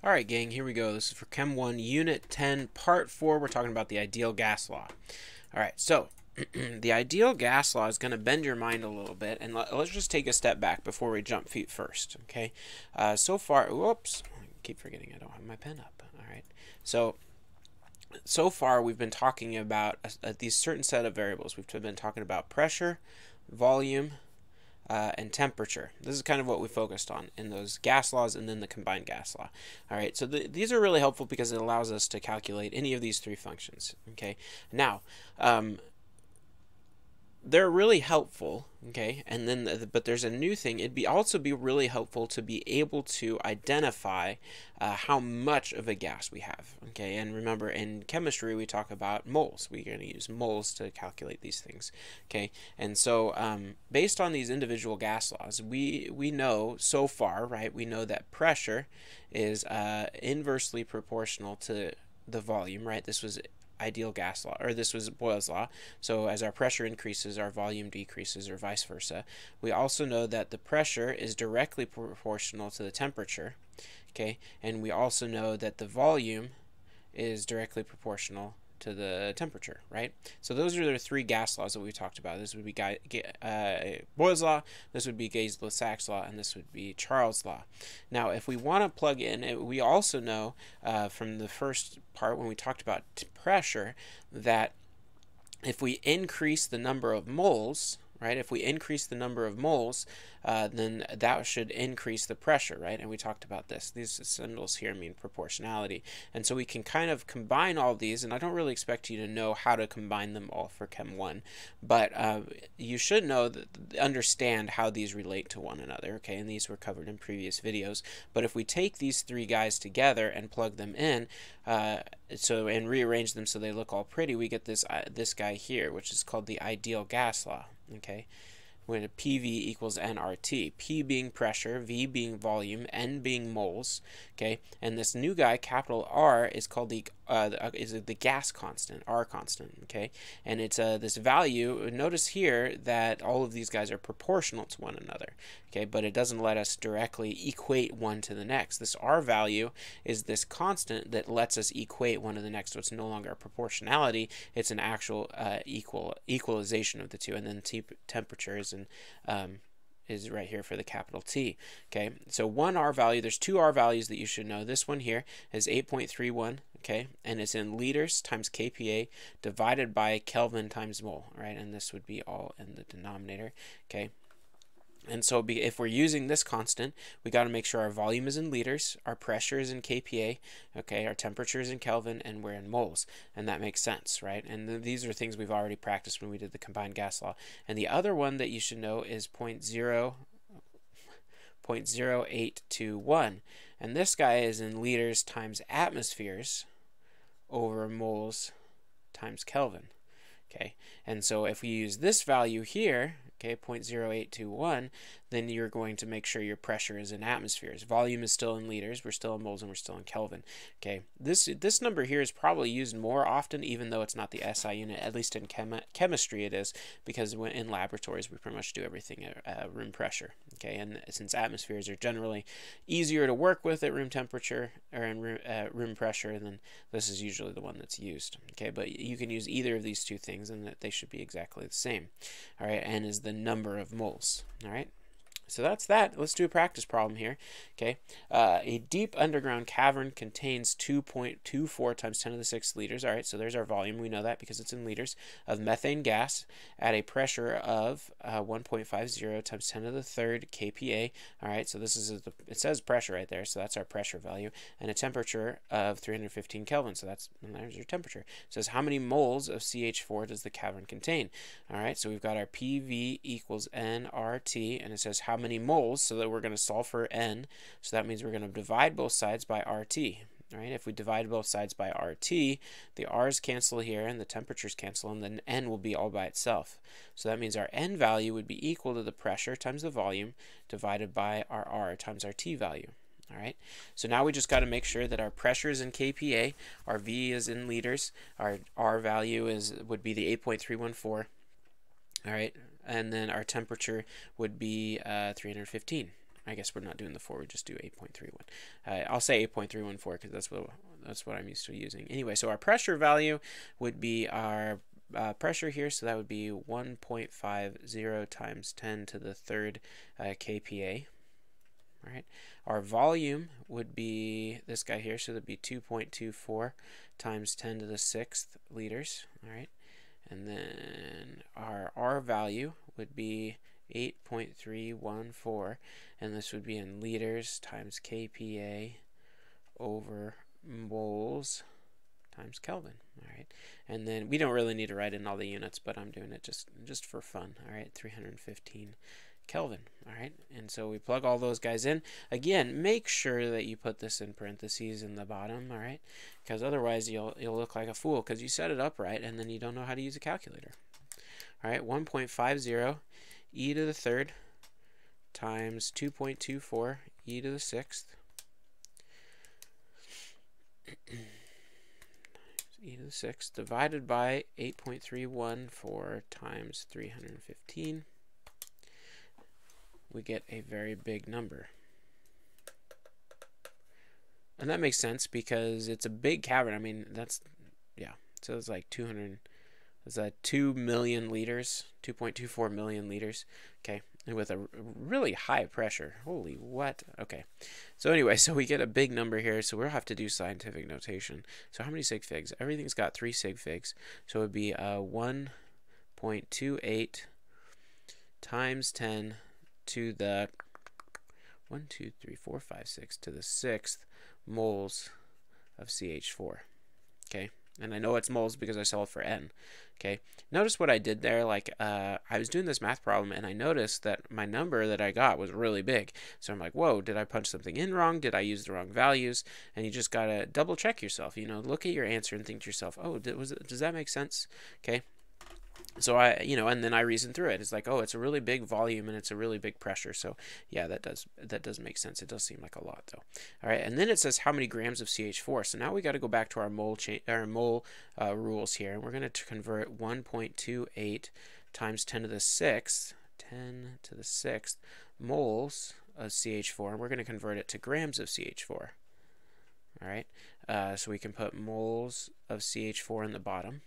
Alright gang, here we go. This is for Chem 1, Unit 10, Part 4. We're talking about the ideal gas law. Alright, so the ideal gas law is going to bend your mind a little bit, and let's just take a step back before we jump feet first, okay? So far, whoops, I keep forgetting I don't have my pen up. Alright, so far we've been talking about these certain set of variables. We've been talking about pressure, volume, and temperature. This is kind of what we focused on in those gas laws and then the combined gas law. All right, so these are really helpful because it allows us to calculate any of these three functions. Okay, now they're really helpful, okay, and then but there's a new thing. It'd also be really helpful to be able to identify how much of a gas we have, okay. And remember, in chemistry we talk about moles. We're going to use moles to calculate these things, okay. And so based on these individual gas laws, we know so far, right, we know that pressure is inversely proportional to the volume, right? This was ideal gas law, or this was Boyle's law. So as our pressure increases, our volume decreases, or vice versa. We also know that the pressure is directly proportional to the temperature, okay, and we also know that the volume is directly proportional to the temperature, right? So those are the three gas laws that we talked about. This would be Boyle's law, this would be Gay-Lussac's law, and this would be Charles' law. Now, if we want to plug in, we also know from the first part when we talked about pressure that if we increase the number of moles, right? If we increase the number of moles, then that should increase the pressure, right? And we talked about this. These symbols here mean proportionality. And so we can kind of combine all these, and I don't really expect you to know how to combine them all for Chem 1, but you should understand how these relate to one another, okay? And these were covered in previous videos. But if we take these three guys together and plug them in, and rearrange them so they look all pretty, we get this guy here, which is called the ideal gas law. Okay, when PV equals nRT, P being pressure, V being volume, N being moles. Okay, and this new guy, capital R, is called the gas constant, R constant. Okay, and it's this value. Notice here that all of these guys are proportional to one another. Okay, but it doesn't let us directly equate one to the next. This R value is this constant that lets us equate one to the next. So it's no longer a proportionality; it's an actual equalization of the two. And then temperature is right here for the capital T. Okay, so one R value. There's two R values that you should know. This one here is 8.31. Okay, and it's in liters times kPa divided by Kelvin times mole. Right, and this would be all in the denominator. Okay. And so if we're using this constant, we got to make sure our volume is in liters, our pressure is in kPa, okay, our temperature is in Kelvin, and we're in moles. And that makes sense, right? And these are things we've already practiced when we did the combined gas law. And the other one that you should know is 0.0821. And this guy is in liters times atmospheres over moles times Kelvin. Okay, and so if we use this value here, okay, 0.0821, then you're going to make sure your pressure is in atmospheres. Volume is still in liters, we're still in moles, and we're still in Kelvin. Okay, this number here is probably used more often, even though it's not the SI unit. At least in chemistry it is, because in laboratories we pretty much do everything at room pressure. Okay, and since atmospheres are generally easier to work with at room temperature or in room pressure, then this is usually the one that's used. Okay, but you can use either of these two things, and that they should be exactly the same. All right, N is the number of moles. All right. So that's that. Let's do a practice problem here. Okay, a deep underground cavern contains 2.24 times 10 to the 6 liters. All right, so there's our volume. We know that because it's in liters of methane gas at a pressure of 1.50 times 10 to the third kPa. All right, so this is it says pressure right there, so that's our pressure value, and a temperature of 315 Kelvin. So there's your temperature. It says how many moles of CH4 does the cavern contain? All right, so we've got our PV equals nRT, and it says how many moles, so that we're going to solve for N. So that means we're going to divide both sides by RT. All right, if we divide both sides by RT, the R's cancel here and the temperatures cancel, and then N will be all by itself. So that means our N value would be equal to the pressure times the volume divided by our R times our T value. All right, so now we just got to make sure that our pressure is in kPa, our V is in liters, our R value would be the 8.314. All right, and then our temperature would be 315. I guess we're not doing the 4, we just do 8.31. I'll say 8.314 because that's what I'm used to using. Anyway, so our pressure value would be our pressure here, so that would be 1.50 times 10 to the third kPa. Right. Our volume would be this guy here, so that'd be 2.24 times 10 to the 6th liters. All right. And then our R value would be 8.314, and this would be in liters times kPa over moles times Kelvin. All right, and then we don't really need to write in all the units, but I'm doing it just for fun. All right, 315 Kelvin. All right, and so we plug all those guys in. Again, make sure that you put this in parentheses in the bottom. All right, because otherwise you'll look like a fool because you set it up right and then you don't know how to use a calculator. All right, 1.50 e to the third times 2.24 e to the sixth e to the sixth divided by 8.314 times 315. We get a very big number. And that makes sense because it's a big cavern. I mean, yeah. So it's like 2 million liters, 2.24 million liters. Okay. And with a really high pressure. Holy what? Okay. So anyway, so we get a big number here. So we'll have to do scientific notation. So how many sig figs? Everything's got 3 sig figs. So it would be 1.28 times 10 to the 1, 2, 3, 4, 5, 6 to the 6th moles of CH4. Okay, and I know it's moles because I solved for N. Okay, notice what I did there. Like I was doing this math problem and I noticed that my number that I got was really big. So I'm like, whoa, did I punch something in wrong? Did I use the wrong values? And you just gotta double check yourself. You know, look at your answer and think to yourself, oh, does that make sense? Okay. So and then I reasoned through it. It's like, oh, it's a really big volume and it's a really big pressure. So yeah, that does make sense. It does seem like a lot though. All right, and then it says how many grams of CH4. So now we got to go back to our mole rules here, and we're going to convert 1.28 times 10 to the 6th, 10 to the 6th moles of CH4, and we're going to convert it to grams of CH4. All right, so we can put moles of CH4 in the bottom,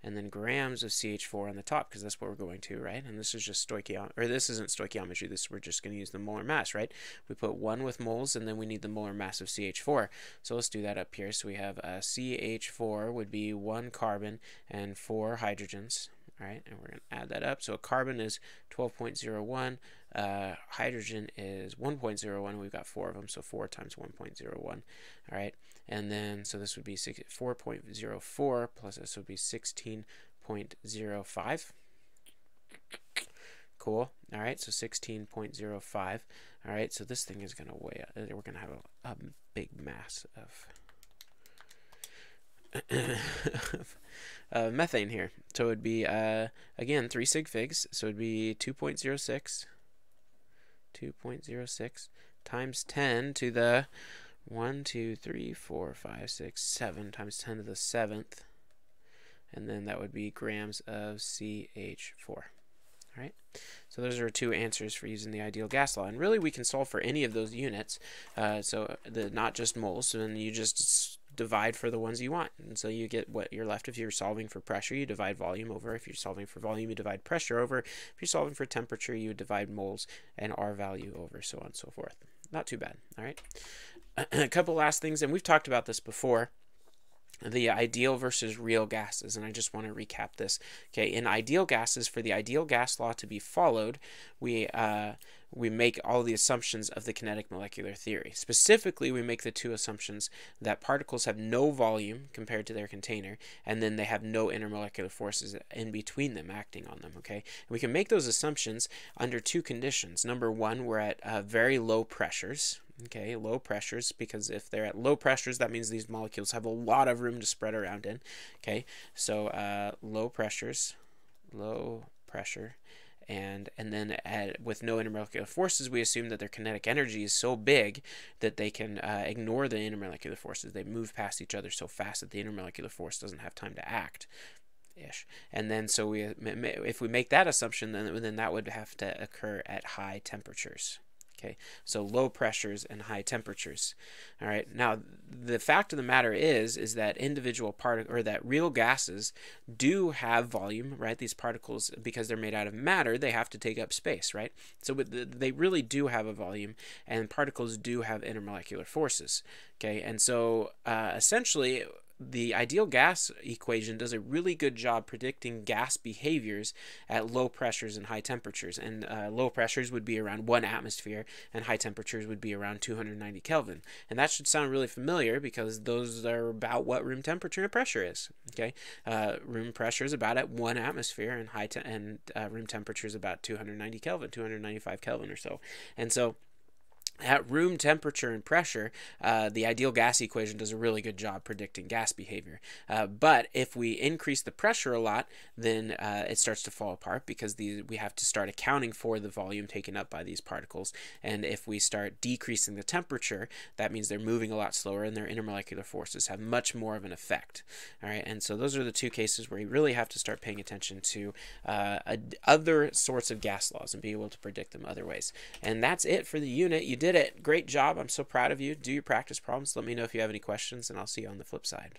and then grams of CH4 on the top, because that's what we're going to, right? And this is just stoichiometry, or this isn't stoichiometry, we're just going to use the molar mass, right? We put 1 with moles, and then we need the molar mass of CH4. So let's do that up here. So we have CH4 would be 1 carbon and 4 hydrogens, all right? And we're going to add that up. So a carbon is 12.01, hydrogen is 1.01, we've got 4 of them, so 4 times 1.01, all right? And then, so this would be 4.04 plus this would be 16.05. Cool. All right, so 16.05. All right, so this thing is going to weigh, we're going to have a big mass of methane here. So it would be, again, 3 sig figs. So it would be 2.06 times 10 to the 1, 2, 3, 4, 5, 6, 7 times 10 to the 7th, and then that would be grams of CH4. All right, so those are 2 answers for using the ideal gas law, and really we can solve for any of those units, so not just moles. So then you just divide for the ones you want, and so you get what you're left. If you're solving for pressure, you divide volume over. If you're solving for volume, you divide pressure over. If you're solving for temperature, you divide moles and R value over, so on and so forth. Not too bad. All right. A couple last things, and we've talked about this before, the ideal versus real gases, and I just want to recap this. Okay, in ideal gases, for the ideal gas law to be followed, we make all the assumptions of the kinetic molecular theory. Specifically, we make the 2 assumptions that particles have no volume compared to their container, and then they have no intermolecular forces in between them acting on them. Okay, and we can make those assumptions under 2 conditions. Number 1, we're at very low pressures. Okay, low pressures, because if they're at low pressures, that means these molecules have a lot of room to spread around in. Okay, so low pressure, and then with no intermolecular forces, we assume that their kinetic energy is so big that they can ignore the intermolecular forces. They move past each other so fast that the intermolecular force doesn't have time to act. And then so if we make that assumption, then that would have to occur at high temperatures. Okay, so low pressures and high temperatures. All right, now the fact of the matter is that individual particles, or that real gases, do have volume, right? These particles, because they're made out of matter, they have to take up space, right? So they really do have a volume, and particles do have intermolecular forces. Okay, and so essentially, the ideal gas equation does a really good job predicting gas behaviors at low pressures and high temperatures. And low pressures would be around 1 atmosphere, and high temperatures would be around 290 Kelvin. And that should sound really familiar because those are about what room temperature and pressure is. Okay, room pressure is about at 1 atmosphere, and room temperature is about 290 Kelvin, 295 Kelvin or so. And so at room temperature and pressure, the ideal gas equation does a really good job predicting gas behavior. But if we increase the pressure a lot, then it starts to fall apart, because we have to start accounting for the volume taken up by these particles. And if we start decreasing the temperature, that means they're moving a lot slower, and their intermolecular forces have much more of an effect. All right, and so those are the two cases where you really have to start paying attention to other sorts of gas laws and be able to predict them other ways. And that's it for the unit. You did it. Great job. I'm so proud of you. Do your practice problems. Let me know if you have any questions, and I'll see you on the flip side.